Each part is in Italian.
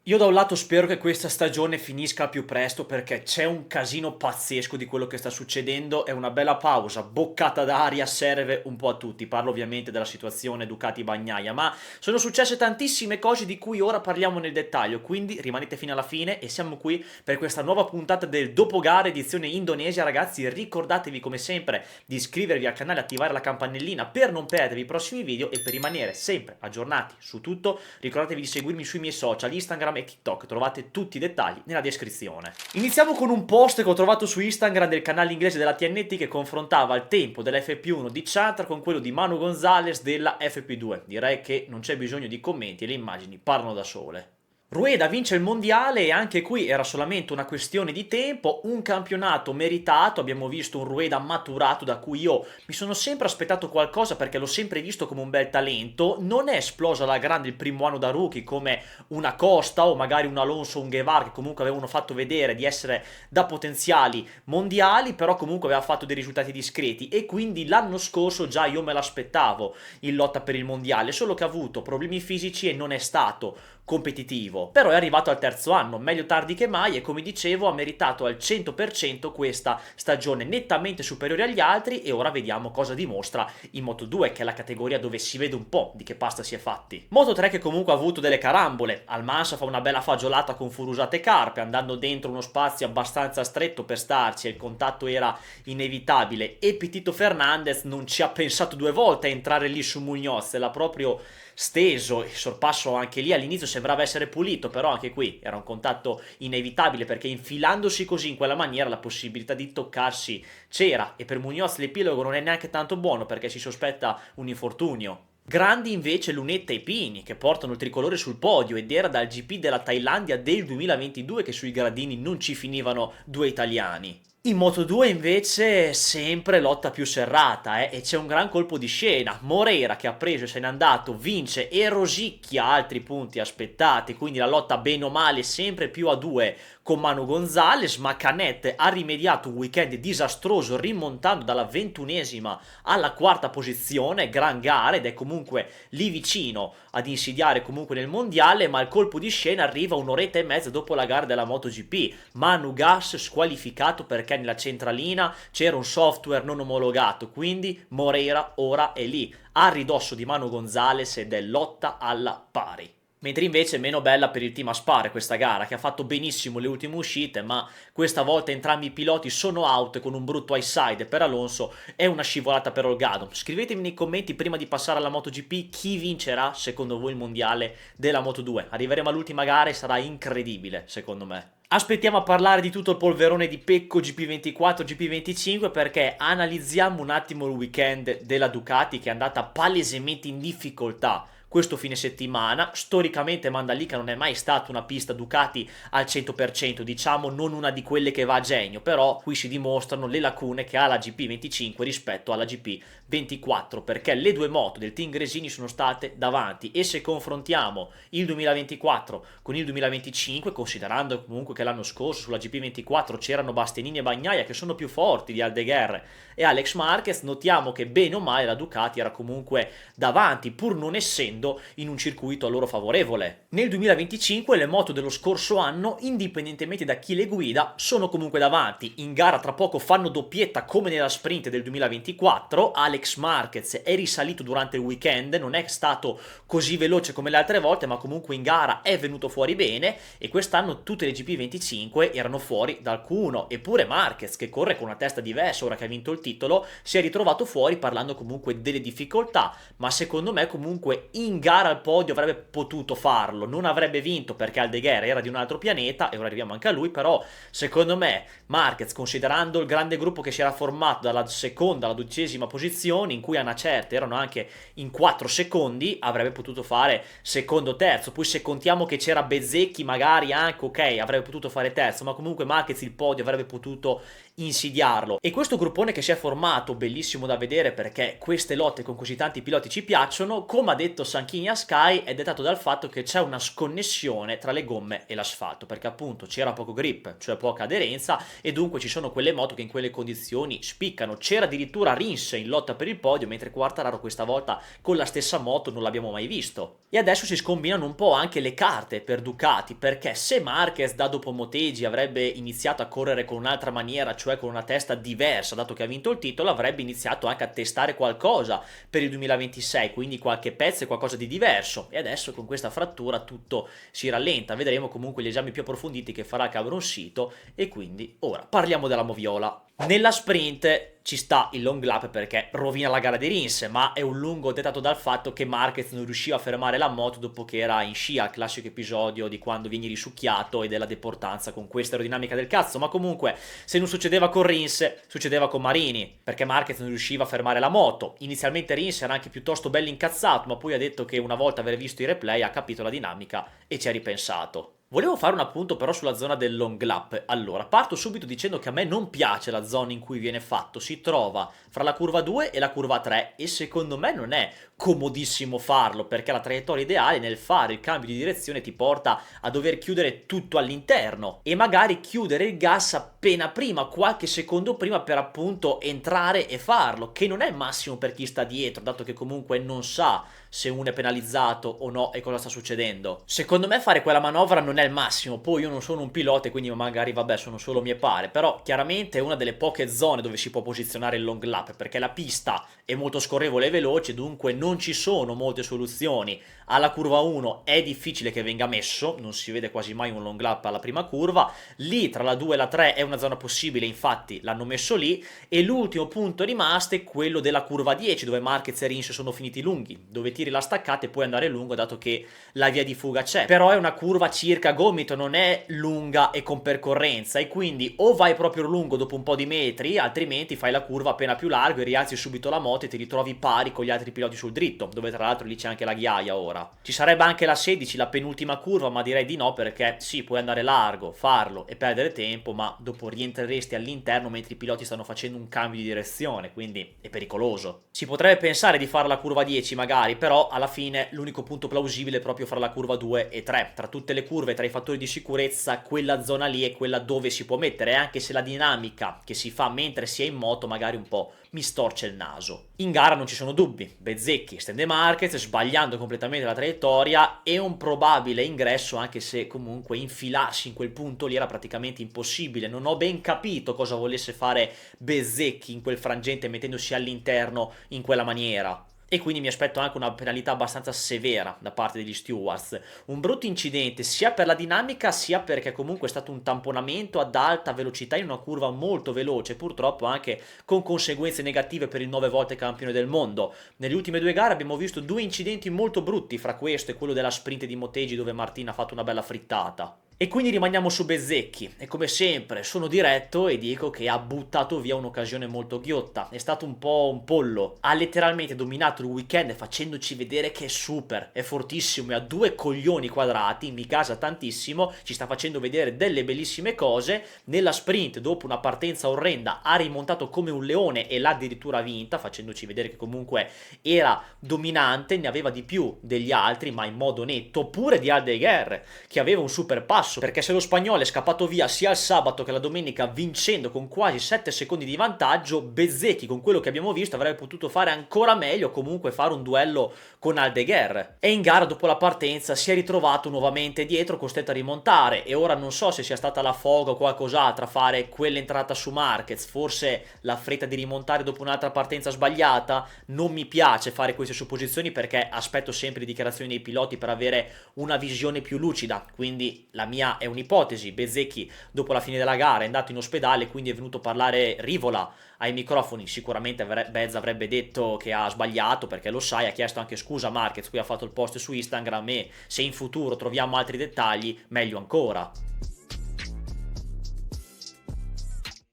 Io da un lato spero che questa stagione finisca al più presto perché c'è un casino pazzesco di quello che sta succedendo e una bella pausa, boccata d'aria serve un po' a tutti. Parlo ovviamente della situazione Ducati-Bagnaia, ma sono successe tantissime cose di cui ora parliamo nel dettaglio, quindi rimanete fino alla fine e siamo qui per questa nuova puntata del Dopogare edizione Indonesia. Ragazzi, ricordatevi come sempre di iscrivervi al canale e attivare la campanellina per non perdervi i prossimi video e per rimanere sempre aggiornati su tutto. Ricordatevi di seguirmi sui miei social, Instagram e TikTok, trovate tutti i dettagli nella descrizione. Iniziamo con un post che ho trovato su Instagram del canale inglese della TNT che confrontava il tempo dell'FP1 di Chantra con quello di Manu Gonzalez della FP2. Direi che non c'è bisogno di commenti e le immagini parlano da sole. Rueda vince il mondiale e anche qui era solamente una questione di tempo, un campionato meritato, abbiamo visto un Rueda maturato da cui io mi sono sempre aspettato qualcosa perché l'ho sempre visto come un bel talento, non è esploso alla grande il primo anno da rookie come una Costa o magari un Alonso o un Guevara che comunque avevano fatto vedere di essere da potenziali mondiali, però comunque aveva fatto dei risultati discreti e quindi l'anno scorso già io me l'aspettavo in lotta per il mondiale, solo che ha avuto problemi fisici e non è stato competitivo, però è arrivato al terzo anno, meglio tardi che mai e come dicevo ha meritato al 100% questa stagione nettamente superiore agli altri e ora vediamo cosa dimostra in Moto2 che è la categoria dove si vede un po' di che pasta si è fatti. Moto3 che comunque ha avuto delle carambole, Almansa fa una bella fagiolata con Furusate Carpe andando dentro uno spazio abbastanza stretto per starci e il contatto era inevitabile e Pitito Fernandez non ci ha pensato due volte a entrare lì su Munoz, l'ha proprio steso, il sorpasso anche lì all'inizio sembrava essere pulito, però anche qui era un contatto inevitabile perché infilandosi così in quella maniera la possibilità di toccarsi c'era e per Munoz l'epilogo non è neanche tanto buono perché si sospetta un infortunio. Grandi invece Lunetta e Pini che portano il tricolore sul podio ed era dal GP della Thailandia del 2022 che sui gradini non ci finivano due italiani. In Moto2 invece sempre lotta più serrata e c'è un gran colpo di scena, Moreira che ha preso e se n'è andato, vince e rosicchia altri punti aspettati, quindi la lotta bene o male sempre più a due con Manu Gonzalez, ma Canet ha rimediato un weekend disastroso rimontando dalla 21esima alla quarta posizione, gran gara ed è comunque lì vicino ad insidiare comunque nel mondiale, ma il colpo di scena arriva un'oretta e mezza dopo la gara della MotoGP, Manu Gas squalificato perché nella centralina c'era un software non omologato, quindi Moreira ora è lì, a ridosso di Manu Gonzalez ed è lotta alla pari. Mentre invece è meno bella per il team Aspare questa gara, che ha fatto benissimo le ultime uscite, ma questa volta entrambi i piloti sono out con un brutto high side per Alonso è una scivolata per Olgado. Scrivetemi nei commenti prima di passare alla MotoGP chi vincerà secondo voi il mondiale della Moto2. Arriveremo all'ultima gara e sarà incredibile secondo me. Aspettiamo a parlare di tutto il polverone di Pecco GP24, GP25 perché analizziamo un attimo il weekend della Ducati che è andata palesemente in difficoltà questo fine settimana. Storicamente Mandalika non è mai stata una pista Ducati al 100%, diciamo non una di quelle che va a genio, però qui si dimostrano le lacune che ha la GP25 rispetto alla GP24 perché le due moto del team Gresini sono state davanti e se confrontiamo il 2024 con il 2025, considerando comunque che l'anno scorso sulla GP24 c'erano Bastianini e Bagnaia che sono più forti di Aldeguer e Alex Marquez, notiamo che bene o male la Ducati era comunque davanti pur non essendo in un circuito a loro favorevole. Nel 2025 le moto dello scorso anno, indipendentemente da chi le guida, sono comunque davanti. In gara tra poco fanno doppietta come nella sprint del 2024, Alex Marquez è risalito durante il weekend, non è stato così veloce come le altre volte, ma comunque in gara è venuto fuori bene e quest'anno tutte le GP25 erano fuori dal Q1, eppure Marquez, che corre con una testa diversa ora che ha vinto il titolo, si è ritrovato fuori parlando comunque delle difficoltà, ma secondo me comunque in gara al podio avrebbe potuto farlo, non avrebbe vinto perché Aldeguer era di un altro pianeta e ora arriviamo anche a lui, però secondo me Marquez, considerando il grande gruppo che si era formato dalla seconda alla 12ª posizione, in cui a una certa erano anche in 4 secondi, avrebbe potuto fare secondo terzo, poi se contiamo che c'era Bezzecchi magari anche ok, avrebbe potuto fare terzo, ma comunque Marquez il podio avrebbe potuto insidiarlo e questo gruppone che si è formato, bellissimo da vedere perché queste lotte con così tanti piloti ci piacciono, come ha detto Sanchini a Sky è dettato dal fatto che c'è una sconnessione tra le gomme e l'asfalto perché appunto c'era poco grip, cioè poca aderenza e dunque ci sono quelle moto che in quelle condizioni spiccano. C'era addirittura Rins in lotta per il podio mentre Quartararo questa volta con la stessa moto non l'abbiamo mai visto. E adesso si scombinano un po' anche le carte per Ducati, perché se Marquez da dopo Motegi avrebbe iniziato a correre con un'altra maniera, cioè con una testa diversa, dato che ha vinto il titolo, avrebbe iniziato anche a testare qualcosa per il 2026, quindi qualche pezzo e qualcosa di diverso. E adesso con questa frattura tutto si rallenta, vedremo comunque gli esami più approfonditi che farà Cameron Sito, e quindi ora parliamo della Moviola. Nella sprint ci sta il long lap perché rovina la gara di Rins, ma è un lungo dettato dal fatto che Marquez non riusciva a fermare la moto dopo che era in scia, il classico episodio di quando vieni risucchiato e della deportanza con questa aerodinamica del cazzo. Ma comunque, se non succedeva con Rins, succedeva con Marini, perché Marquez non riusciva a fermare la moto. Inizialmente Rins era anche piuttosto bello incazzato, ma poi ha detto che una volta aver visto i replay ha capito la dinamica e ci ha ripensato. Volevo fare un appunto però sulla zona del long lap. Allora, parto subito dicendo che a me non piace la zona in cui viene fatto. Si trova fra la curva 2 e la curva 3 e secondo me non è comodissimo farlo, perché la traiettoria ideale nel fare il cambio di direzione ti porta a dover chiudere tutto all'interno e magari chiudere il gas appena prima, qualche secondo prima, per appunto entrare e farlo, che non è massimo per chi sta dietro, dato che comunque non sa se uno è penalizzato o no e cosa sta succedendo. Secondo me fare quella manovra non è il massimo, poi io non sono un pilota e quindi magari vabbè sono solo mie pare, però chiaramente è una delle poche zone dove si può posizionare il long lap, perché la pista è molto scorrevole e veloce, dunque non ci sono molte soluzioni. Alla curva 1 è difficile che venga messo, non si vede quasi mai un long lap alla prima curva, lì tra la 2 e la 3 è una zona possibile, infatti l'hanno messo lì, e l'ultimo punto rimasto è quello della curva 10 dove Marquez e Rins sono finiti lunghi, dove tiri la staccata e puoi andare lungo dato che la via di fuga c'è, però è una curva circa gomito, non è lunga e con percorrenza, e quindi o vai proprio lungo dopo un po' di metri, altrimenti fai la curva appena più largo e rialzi subito la moto e ti ritrovi pari con gli altri piloti sul dritto, dove tra l'altro lì c'è anche la ghiaia ora. Ci sarebbe anche la 16, la penultima curva, ma direi di no, perché sì, puoi andare largo, farlo e perdere tempo, ma dopo rientreresti all'interno mentre i piloti stanno facendo un cambio di direzione, quindi è pericoloso. Si potrebbe pensare di fare la curva 10 magari, però alla fine l'unico punto plausibile è proprio fra la curva 2 e 3. Tra tutte le curve, tra i fattori di sicurezza, quella zona lì è quella dove si può mettere, anche se la dinamica che si fa mentre si è in moto magari un po' mi storce il naso. In gara non ci sono dubbi, Bezzecchi stende Marquez sbagliando completamente la traiettoria e un probabile ingresso, anche se comunque infilarsi in quel punto lì era praticamente impossibile. Non ho ben capito cosa volesse fare Bezzecchi in quel frangente mettendosi all'interno in quella maniera. E quindi mi aspetto anche una penalità abbastanza severa da parte degli stewards. Un brutto incidente sia per la dinamica sia perché comunque è stato un tamponamento ad alta velocità in una curva molto veloce, purtroppo anche con conseguenze negative per il 9 volte campione del mondo. Nelle ultime due gare abbiamo visto due incidenti molto brutti, fra questo e quello della sprint di Motegi dove Martin ha fatto una bella frittata. E quindi rimaniamo su Bezzecchi, e come sempre sono diretto e dico che ha buttato via un'occasione molto ghiotta, è stato un po' un pollo, ha letteralmente dominato il weekend facendoci vedere che è super, è fortissimo e ha due coglioni quadrati, mi casa tantissimo, ci sta facendo vedere delle bellissime cose. Nella sprint dopo una partenza orrenda ha rimontato come un leone e l'ha addirittura vinta, facendoci vedere che comunque era dominante, ne aveva di più degli altri ma in modo netto, oppure di Aldeguer che aveva un super passo, perché se lo spagnolo è scappato via sia il sabato che la domenica vincendo con quasi 7 secondi di vantaggio, Bezzecchi con quello che abbiamo visto avrebbe potuto fare ancora meglio, comunque fare un duello con Aldeguer, e in gara dopo la partenza si è ritrovato nuovamente dietro, costretto a rimontare, e ora non so se sia stata la foga o qualcos'altro a fare quell'entrata su Marquez, forse la fretta di rimontare dopo un'altra partenza sbagliata. Non mi piace fare queste supposizioni perché aspetto sempre le dichiarazioni dei piloti per avere una visione più lucida, quindi la mia è un'ipotesi. Bezzecchi dopo la fine della gara è andato in ospedale, quindi è venuto a parlare Rivola ai microfoni, sicuramente Bez avrebbe detto che ha sbagliato perché lo sai, ha chiesto anche scusa a Marquez, qui ha fatto il post su Instagram, e se in futuro troviamo altri dettagli meglio ancora.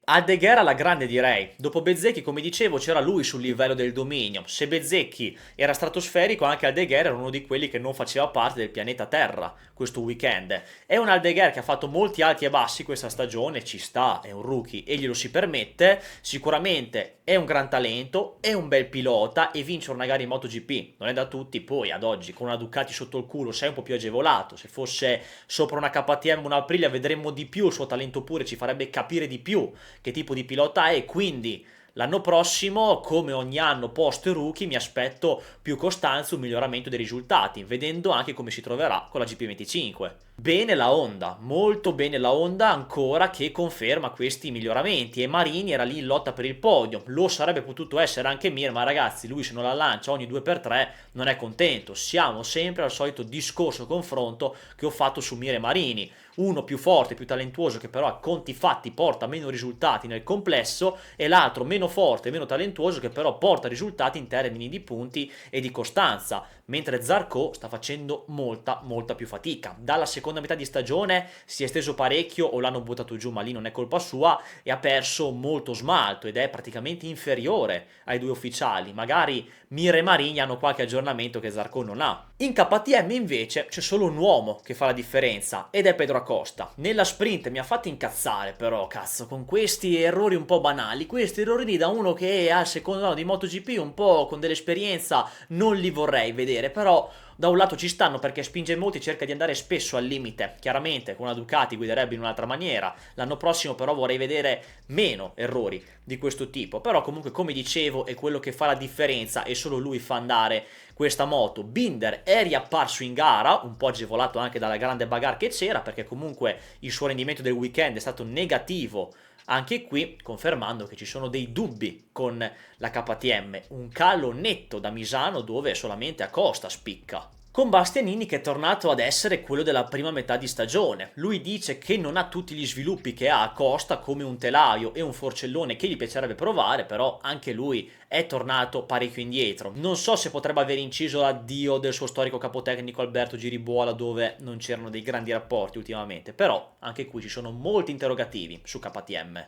Aldeguer alla grande direi, dopo Bezzecchi come dicevo c'era lui sul livello del dominio, se Bezzecchi era stratosferico anche Aldeguer era uno di quelli che non faceva parte del pianeta Terra questo weekend. È un Aldeguer che ha fatto molti alti e bassi questa stagione, ci sta, è un rookie e glielo si permette, sicuramente è un gran talento, è un bel pilota e vincere una gara in MotoGP non è da tutti, poi ad oggi con una Ducati sotto il culo sei un po' più agevolato, se fosse sopra una KTM, una Aprilia vedremmo di più il suo talento pure, ci farebbe capire di più che tipo di pilota è, quindi L'anno prossimo, come ogni anno post rookie, mi aspetto più costanza, un miglioramento dei risultati, vedendo anche come si troverà con la GP25. Bene la Honda, molto bene la Honda ancora, che conferma questi miglioramenti, e Marini era lì in lotta per il podio, lo sarebbe potuto essere anche Mir, ma ragazzi, lui se non la lancia ogni 2x3 non è contento. Siamo sempre al solito discorso confronto che ho fatto su Mir e Marini, uno più forte, più talentuoso, che però a conti fatti porta meno risultati nel complesso, e l'altro meno forte, meno talentuoso, che però porta risultati in termini di punti e di costanza, mentre Zarco sta facendo molta più fatica. Dalla seconda metà di stagione si è steso parecchio, o l'hanno buttato giù, ma lì non è colpa sua, e ha perso molto smalto ed è praticamente inferiore ai due ufficiali. Magari Mir e Marini hanno qualche aggiornamento che Zarco non ha. In KTM invece c'è solo un uomo che fa la differenza, ed è Pedro Acosta. Nella sprint mi ha fatto incazzare, però cazzo, con questi errori un po' banali, questi errori da uno che è al secondo anno di MotoGP, un po' con dell'esperienza, non li vorrei vedere, però da un lato ci stanno perché spinge molti, cerca di andare spesso al limite. Chiaramente con la Ducati guiderebbe in un'altra maniera, l'anno prossimo però vorrei vedere meno errori di questo tipo. Però comunque, come dicevo, è quello che fa la differenza e solo lui fa andare questa moto. Binder è riapparso in gara, un po' agevolato anche dalla grande bagarre che c'era, perché comunque il suo rendimento del weekend è stato negativo anche qui, confermando che ci sono dei dubbi con la KTM, un calo netto da Misano dove solamente Acosta spicca. Con Bastianini che è tornato ad essere quello della prima metà di stagione. Lui dice che non ha tutti gli sviluppi che ha Acosta, come un telaio e un forcellone che gli piacerebbe provare, però anche lui è tornato parecchio indietro. Non so se potrebbe aver inciso l'addio del suo storico capotecnico Alberto Giribuola, dove non c'erano dei grandi rapporti ultimamente, però anche qui ci sono molti interrogativi su KTM.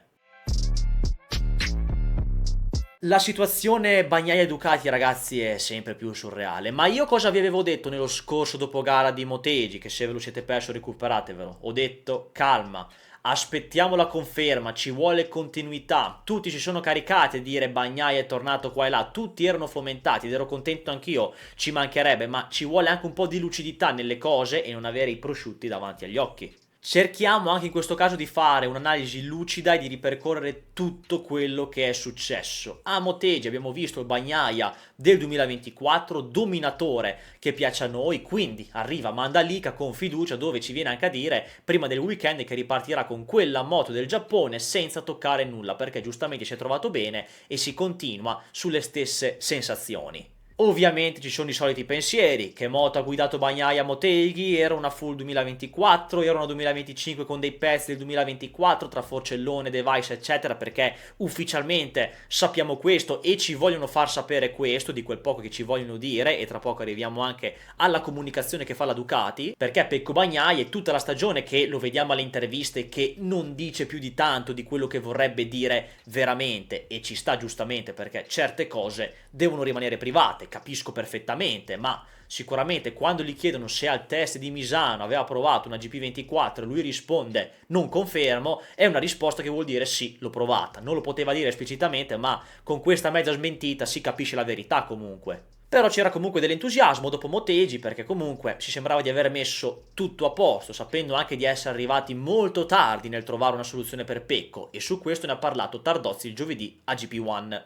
La situazione Bagnaia e Ducati, ragazzi, è sempre più surreale. Ma io cosa vi avevo detto nello scorso dopogara di Motegi? Che se ve lo siete perso recuperatevelo. Ho detto calma, aspettiamo la conferma, ci vuole continuità. Tutti si sono caricati a dire Bagnaia è tornato qua e là, tutti erano fomentati ed ero contento anch'io, ci mancherebbe, ma ci vuole anche un po' di lucidità nelle cose e non avere i prosciutti davanti agli occhi. Cerchiamo anche in questo caso di fare un'analisi lucida e di ripercorrere tutto quello che è successo. A Motegi abbiamo visto il Bagnaia del 2024, dominatore che piace a noi, quindi arriva Mandalika con fiducia, dove ci viene anche a dire prima del weekend che ripartirà con quella moto del Giappone senza toccare nulla, perché giustamente si è trovato bene e si continua sulle stesse sensazioni. Ovviamente ci sono i soliti pensieri, che moto ha guidato Bagnaia a Motegi, era una full 2024, era una 2025 con dei pezzi del 2024 tra forcellone, device eccetera, perché ufficialmente sappiamo questo e ci vogliono far sapere questo, di quel poco che ci vogliono dire, e tra poco arriviamo anche alla comunicazione che fa la Ducati, perché Pecco Bagnaia è tutta la stagione che lo vediamo alle interviste che non dice più di tanto di quello che vorrebbe dire veramente, e ci sta giustamente perché certe cose devono rimanere private. Capisco perfettamente, ma sicuramente quando gli chiedono se al test di Misano aveva provato una GP24 e lui risponde non confermo, è una risposta che vuol dire sì, l'ho provata. Non lo poteva dire esplicitamente, ma con questa mezza smentita si capisce la verità comunque. Però c'era comunque dell'entusiasmo dopo Motegi, perché comunque si sembrava di aver messo tutto a posto, sapendo anche di essere arrivati molto tardi nel trovare una soluzione per Pecco, e su questo ne ha parlato Tardozzi il giovedì a GP1.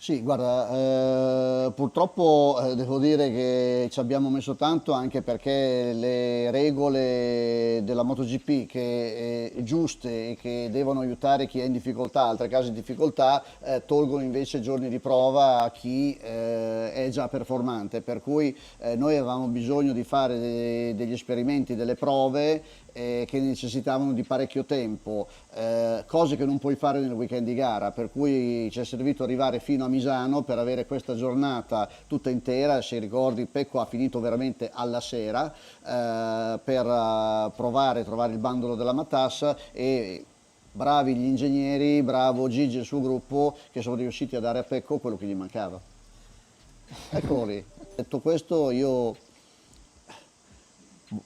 Sì, guarda, purtroppo devo dire che ci abbiamo messo tanto anche perché le regole della MotoGP che giuste e che devono aiutare chi è in difficoltà, altre case in difficoltà, tolgono invece giorni di prova a chi è già performante, per cui noi avevamo bisogno di fare degli esperimenti, delle prove che necessitavano di parecchio tempo, cose che non puoi fare nel weekend di gara, per cui ci è servito arrivare fino a Misano per avere questa giornata tutta intera. Se ricordi, Pecco ha finito veramente alla sera per provare a trovare il bandolo della matassa, e bravi gli ingegneri, bravo Gigi e il suo gruppo che sono riusciti a dare a Pecco quello che gli mancava. Eccolo lì. Detto questo, io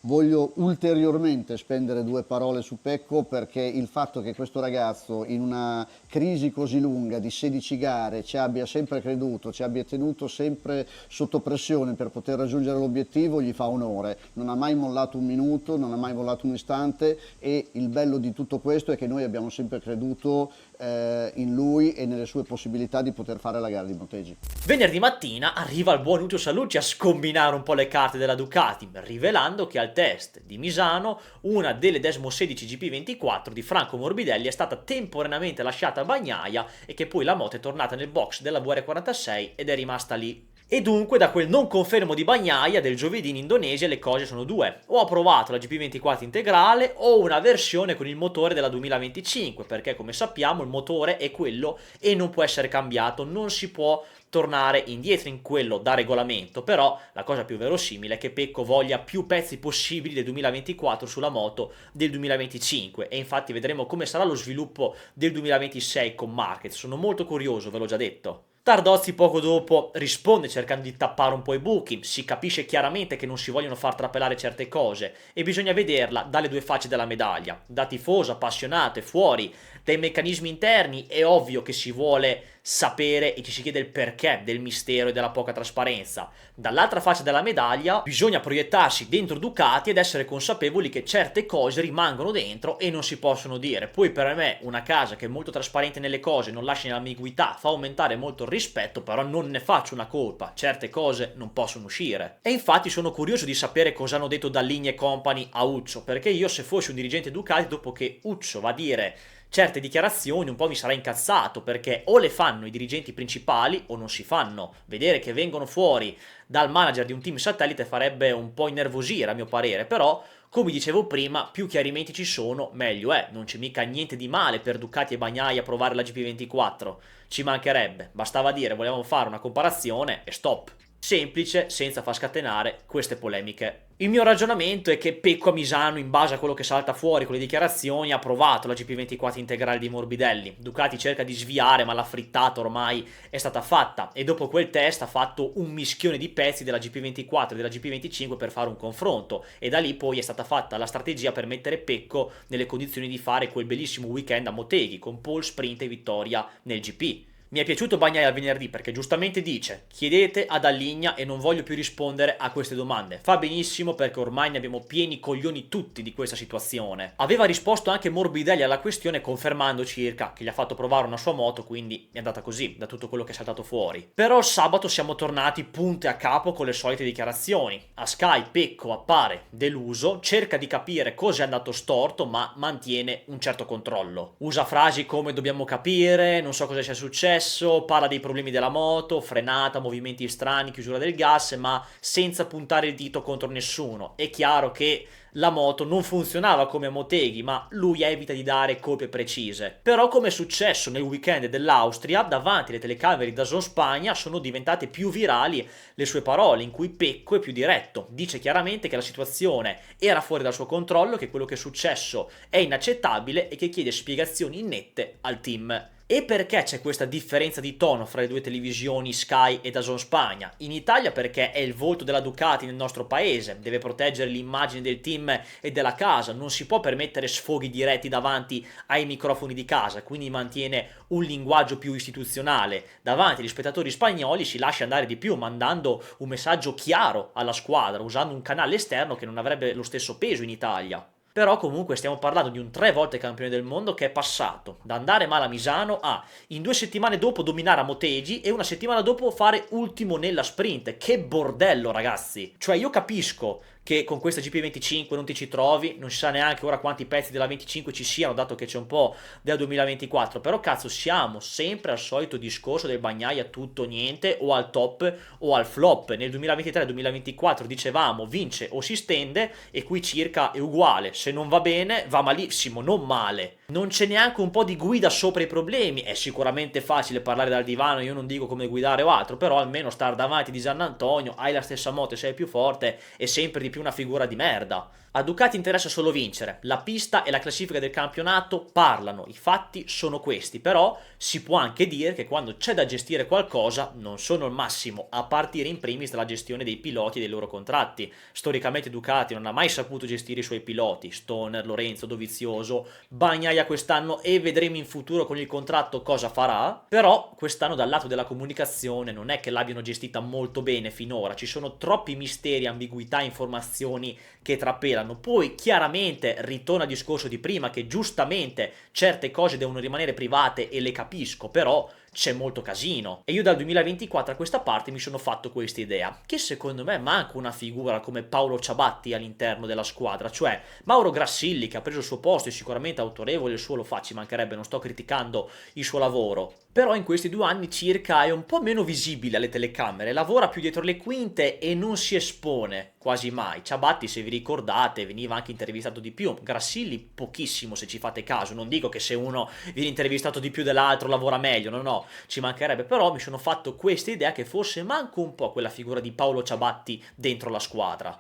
voglio ulteriormente spendere due parole su Pecco, perché il fatto che questo ragazzo in una crisi così lunga di 16 gare ci abbia sempre creduto, ci abbia tenuto sempre sotto pressione per poter raggiungere l'obiettivo, gli fa onore. Non ha mai mollato un minuto, non ha mai mollato un istante, e il bello di tutto questo è che noi abbiamo sempre creduto in lui e nelle sue possibilità di poter fare la gara di Motegi. Venerdì mattina arriva il buon Lucio Sallucci a scombinare un po' le carte della Ducati, rivelando che al test di Misano una delle Desmo 16 GP24 di Franco Morbidelli è stata temporaneamente lasciata a bagnaia e che poi la moto è tornata nel box della VR46 ed è rimasta lì. E dunque da quel non confermo di bagnaia del giovedì in Indonesia le cose sono due: o ha provato la GP24 integrale o una versione con il motore della 2025, perché come sappiamo il motore è quello e non può essere cambiato, non si può tornare indietro in quello da regolamento. Però la cosa più verosimile è che Pecco voglia più pezzi possibili del 2024 sulla moto del 2025 e infatti vedremo come sarà lo sviluppo del 2026 con Marquez. Sono molto curioso, ve l'ho già detto. Tardozzi poco dopo risponde cercando di tappare un po' i buchi, si capisce chiaramente che non si vogliono far trapelare certe cose e bisogna vederla dalle due facce della medaglia. Da tifoso appassionato e fuori dai meccanismi interni è ovvio che si vuole sapere e ci si chiede il perché del mistero e della poca trasparenza. Dall'altra faccia della medaglia bisogna proiettarsi dentro Ducati ed essere consapevoli che certe cose rimangono dentro e non si possono dire. Poi per me una casa che è molto trasparente nelle cose, non lascia nell'ambiguità, fa aumentare molto il rispetto, però non ne faccio una colpa, certe cose non possono uscire. E infatti sono curioso di sapere cosa hanno detto Dall'Igna e company a Uccio, perché io se fossi un dirigente Ducati, dopo che Uccio va a dire certe dichiarazioni un po' mi sarà incazzato, perché o le fanno i dirigenti principali o non si fanno. Vedere che vengono fuori dal manager di un team satellite farebbe un po' innervosire a mio parere, però come dicevo prima, più chiarimenti ci sono, meglio è. Non c'è mica niente di male per Ducati e Bagnaia a provare la GP24, ci mancherebbe, bastava dire volevamo fare una comparazione e stop. Semplice, senza far scatenare queste polemiche. Il mio ragionamento è che Pecco a Misano, in base a quello che salta fuori con le dichiarazioni, ha provato la GP24 integrale di Morbidelli. Ducati cerca di sviare, ma la frittata ormai è stata fatta e dopo quel test ha fatto un mischione di pezzi della GP24 e della GP25 per fare un confronto e da lì poi è stata fatta la strategia per mettere Pecco nelle condizioni di fare quel bellissimo weekend a Motegi con pole, sprint e vittoria nel GP. Mi è piaciuto Bagnaia al venerdì perché giustamente dice chiedete ad Alligna e non voglio più rispondere a queste domande. Fa benissimo perché ormai ne abbiamo pieni coglioni tutti di questa situazione. Aveva risposto anche Morbidelli alla questione confermando circa che gli ha fatto provare una sua moto, quindi è andata così da tutto quello che è saltato fuori. Però il sabato siamo tornati punte a capo con le solite dichiarazioni. A Sky Pecco appare deluso, cerca di capire cosa è andato storto ma mantiene un certo controllo. Usa frasi come dobbiamo capire, non so cosa sia successo, parla dei problemi della moto, frenata, movimenti strani, chiusura del gas, ma senza puntare il dito contro nessuno. È chiaro che la moto non funzionava come a Motegi, ma lui evita di dare colpe precise. Però come è successo nel weekend dell'Austria, davanti alle telecamere di DAZN Spagna sono diventate più virali le sue parole, in cui Pecco è più diretto. Dice chiaramente che la situazione era fuori dal suo controllo, che quello che è successo è inaccettabile e che chiede spiegazioni nette al team. E perché c'è questa differenza di tono fra le due televisioni Sky e DAZN Spagna? In Italia perché è il volto della Ducati nel nostro paese, deve proteggere l'immagine del team e della casa, non si può permettere sfoghi diretti davanti ai microfoni di casa, quindi mantiene un linguaggio più istituzionale. Davanti agli spettatori spagnoli si lascia andare di più, mandando un messaggio chiaro alla squadra, usando un canale esterno che non avrebbe lo stesso peso in Italia. Però comunque stiamo parlando di un 3 volte campione del mondo che è passato da andare male a Misano a in 2 settimane dopo dominare a Motegi e una settimana dopo fare ultimo nella sprint. Che bordello, ragazzi! Cioè io capisco che con questa GP25 non ti ci trovi, non si sa neanche ora quanti pezzi della 25 ci siano, dato che c'è un po' della 2024, però cazzo siamo sempre al solito discorso del Bagnaia tutto o niente, o al top o al flop. Nel 2023-2024 dicevamo vince o si stende e qui circa è uguale, se non va bene va malissimo, non male. Non c'è neanche un po' di guida sopra i problemi, è sicuramente facile parlare dal divano, io non dico come guidare o altro, però almeno star davanti di Gian Antonio, hai la stessa moto e sei più forte, è sempre di più una figura di merda. A Ducati interessa solo vincere, la pista e la classifica del campionato parlano, i fatti sono questi, però si può anche dire che quando c'è da gestire qualcosa non sono il massimo, a partire in primis dalla gestione dei piloti e dei loro contratti. Storicamente Ducati non ha mai saputo gestire i suoi piloti, Stoner, Lorenzo, Dovizioso, Bagnaia Bagnaia quest'anno e vedremo in futuro con il contratto cosa farà, però quest'anno dal lato della comunicazione non è che l'abbiano gestita molto bene finora, ci sono troppi misteri, ambiguità, informazioni che trapelano. Poi chiaramente ritorna al discorso di prima che giustamente certe cose devono rimanere private e le capisco, però c'è molto casino. E io dal 2024 a questa parte mi sono fatto questa idea, che secondo me manca una figura come Paolo Ciabatti all'interno della squadra, cioè Mauro Grassilli che ha preso il suo posto, è sicuramente autorevole, il suo lo fa, ci mancherebbe, non sto criticando il suo lavoro, però in questi 2 anni circa è un po' meno visibile alle telecamere, lavora più dietro le quinte e non si espone quasi mai. Ciabatti, se vi ricordate, veniva anche intervistato di più, Grassilli pochissimo se ci fate caso, non dico che se uno viene intervistato di più dell'altro lavora meglio, no, ci mancherebbe, però mi sono fatto questa idea che forse manca un po' quella figura di Paolo Ciabatti dentro la squadra.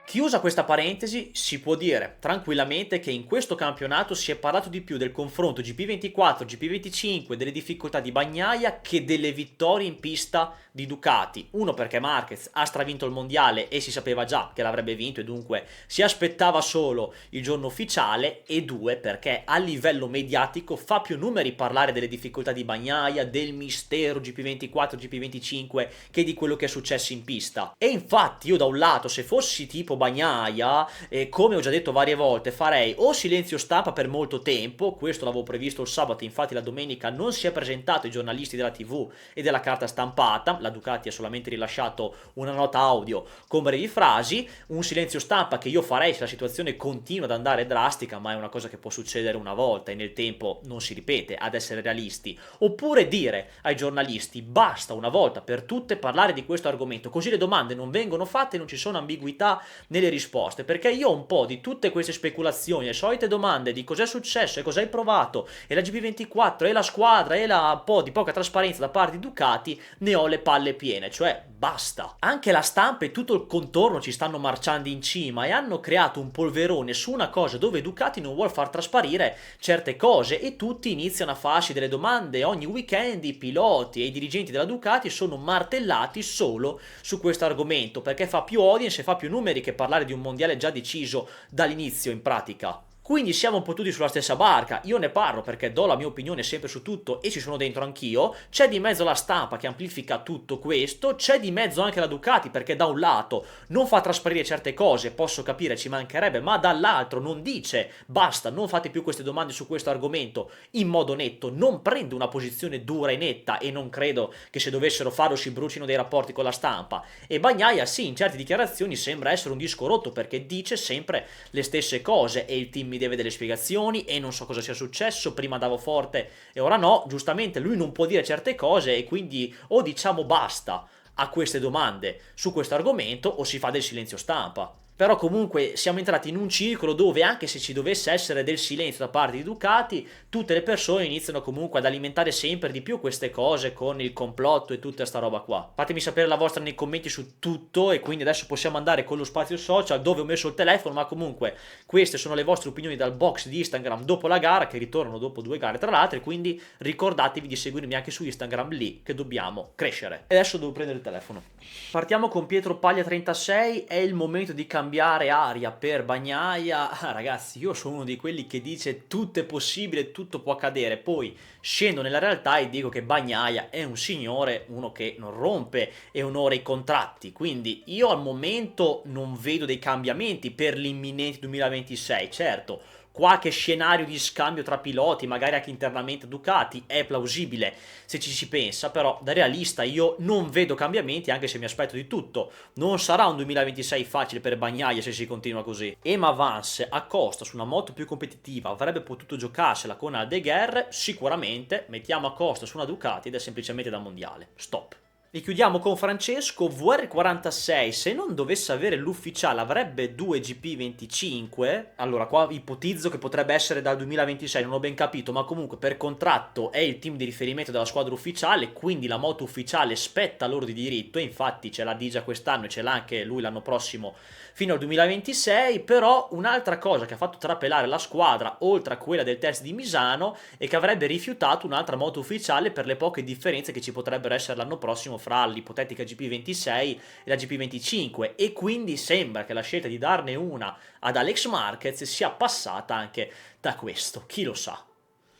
Chiusa questa parentesi, si può dire tranquillamente che in questo campionato si è parlato di più del confronto GP24, GP25, delle difficoltà di Bagnaia che delle vittorie in pista di Ducati. Uno perché Marquez ha stravinto il mondiale e si sapeva già che l'avrebbe vinto e dunque si aspettava solo il giorno ufficiale, e due perché a livello mediatico fa più numeri parlare delle difficoltà di Bagnaia, del mistero GP24, GP25 che di quello che è successo in pista. E infatti io da un lato, se fossi tipo Bagnaia, come ho già detto varie volte, farei o silenzio stampa per molto tempo, questo l'avevo previsto il sabato, infatti la domenica non si è presentato i giornalisti della TV e della carta stampata, la Ducati ha solamente rilasciato una nota audio con brevi frasi, un silenzio stampa che io farei se la situazione continua ad andare drastica, ma è una cosa che può succedere una volta e nel tempo non si ripete, ad essere realisti, oppure dire ai giornalisti basta una volta per tutte parlare di questo argomento, così le domande non vengono fatte e non ci sono ambiguità nelle risposte, perché io un po' di tutte queste speculazioni, le solite domande di cos'è successo e cosa hai provato e la GP24 e la squadra e la po' di poca trasparenza da parte di Ducati, ne ho le palle piene, cioè basta. Anche la stampa e tutto il contorno ci stanno marciando in cima e hanno creato un polverone su una cosa dove Ducati non vuole far trasparire certe cose e tutti iniziano a farsi delle domande. Ogni weekend i piloti e i dirigenti della Ducati sono martellati solo su questo argomento perché fa più audience e fa più numeri che parlare di un mondiale già deciso dall'inizio in pratica. Quindi siamo un po' tutti sulla stessa barca, io ne parlo perché do la mia opinione sempre su tutto e ci sono dentro anch'io, c'è di mezzo la stampa che amplifica tutto questo, c'è di mezzo anche la Ducati perché da un lato non fa trasparire certe cose, posso capire, ci mancherebbe, ma dall'altro non dice basta, non fate più queste domande su questo argomento in modo netto, non prende una posizione dura e netta e non credo che se dovessero farlo si brucino dei rapporti con la stampa. E Bagnaia sì, in certe dichiarazioni sembra essere un disco rotto perché dice sempre le stesse cose e il team mi deve delle spiegazioni e non so cosa sia successo, prima andavo forte e ora no, giustamente lui non può dire certe cose e quindi o diciamo basta a queste domande su questo argomento o si fa del silenzio stampa. Però comunque siamo entrati in un circolo dove anche se ci dovesse essere del silenzio da parte di Ducati, tutte le persone iniziano comunque ad alimentare sempre di più queste cose con il complotto e tutta sta roba qua. Fatemi sapere la vostra nei commenti su tutto e quindi adesso possiamo andare con lo spazio social dove ho messo il telefono, ma comunque queste sono le vostre opinioni dal box di Instagram dopo la gara, che ritornano dopo 2 gare tra l'altro, e quindi ricordatevi di seguirmi anche su Instagram lì che dobbiamo crescere. E adesso devo prendere il telefono. Partiamo con Pietro Paglia 36, è il momento di cambiare aria per Bagnaia. Ragazzi, io sono uno di quelli che dice tutto è possibile, tutto può accadere, poi scendo nella realtà e dico che Bagnaia è un signore, uno che non rompe e onora i contratti, quindi io al momento non vedo dei cambiamenti per l'imminente 2026, certo. Qualche scenario di scambio tra piloti, magari anche internamente Ducati, è plausibile se ci si pensa, però da realista io non vedo cambiamenti anche se mi aspetto di tutto. Non sarà un 2026 facile per Bagnaia se si continua così. Emma Vance a Costa su una moto più competitiva avrebbe potuto giocarsela con Aldeguer? Sicuramente, mettiamo a Costa su una Ducati ed è semplicemente da mondiale. Stop. E chiudiamo con Francesco, VR46 se non dovesse avere l'ufficiale avrebbe 2 GP25, allora qua ipotizzo che potrebbe essere dal 2026, non ho ben capito, ma comunque per contratto è il team di riferimento della squadra ufficiale, quindi la moto ufficiale spetta loro di diritto, e infatti ce l'ha Digia quest'anno e ce l'ha anche lui l'anno prossimo fino al 2026, però un'altra cosa che ha fatto trapelare la squadra, oltre a quella del test di Misano, è che avrebbe rifiutato un'altra moto ufficiale per le poche differenze che ci potrebbero essere l'anno prossimo fra l'ipotetica GP26 e la GP25, e quindi sembra che la scelta di darne una ad Alex Marquez sia passata anche da questo, chi lo sa.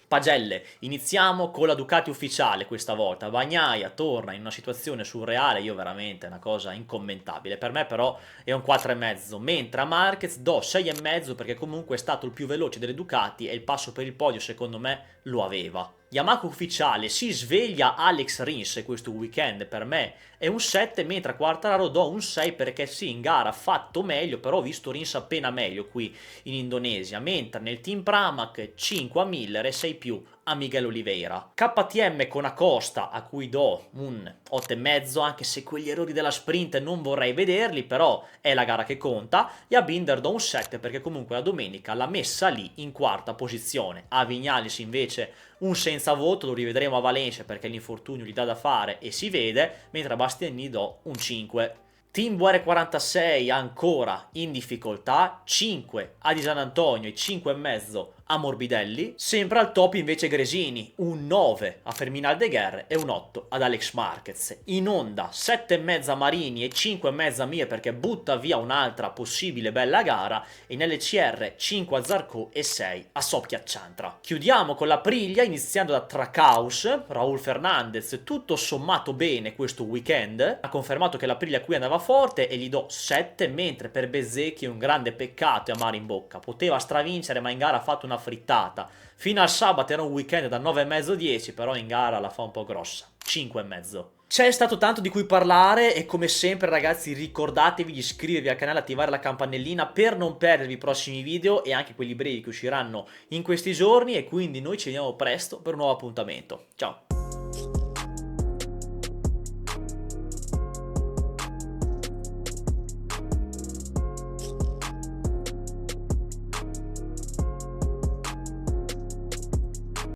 Pagelle, iniziamo con la Ducati ufficiale questa volta. Bagnaia torna in una situazione surreale, io veramente è una cosa incommentabile. Per me però è un 4,5, mentre a Marquez do 6,5 perché comunque è stato il più veloce delle Ducati e il passo per il podio secondo me lo aveva. Yamaha ufficiale, si sveglia Alex Rins questo weekend, per me è un 7, mentre a Quartararo do un 6 perché sì, in gara ha fatto meglio, però ho visto Rins appena meglio qui in Indonesia, mentre nel team Pramac 5 a Miller e 6 più a Miguel Oliveira. KTM con Acosta, a cui do un 8,5, anche se quegli errori della sprint non vorrei vederli, però è la gara che conta, e a Binder do un 7 perché comunque la domenica l'ha messa lì in quarta posizione. A Viñales invece un senza voto, lo rivedremo a Valencia perché l'infortunio gli dà da fare e si vede, mentre a Bastianini do un 5. Team VR46 ancora in difficoltà, 5 a Di San Antonio e 5,5 a Morbidelli, sempre al top invece Gresini, un 9 a Fermin Aldeguer e un 8 ad Alex Marquez. In Honda 7,5 a Marini e 5,5 a Mir perché butta via un'altra possibile bella gara, e nelle CR 5 a Zarco e 6 a Sophia-Chantra. Chiudiamo con la Aprilia iniziando da Trackhouse, Raul Fernandez tutto sommato bene questo weekend, ha confermato che l'Aprilia qui andava forte e gli do 7, mentre per Bezzecchi è un grande peccato e amaro in bocca, poteva stravincere ma in gara ha fatto una frittata. Fino al sabato era un weekend da 9,5-10, però in gara la fa un po' grossa, 5,5. C'è stato tanto di cui parlare e come sempre ragazzi ricordatevi di iscrivervi al canale e attivare la campanellina per non perdervi i prossimi video e anche quelli brevi che usciranno in questi giorni, e quindi noi ci vediamo presto per un nuovo appuntamento. Ciao!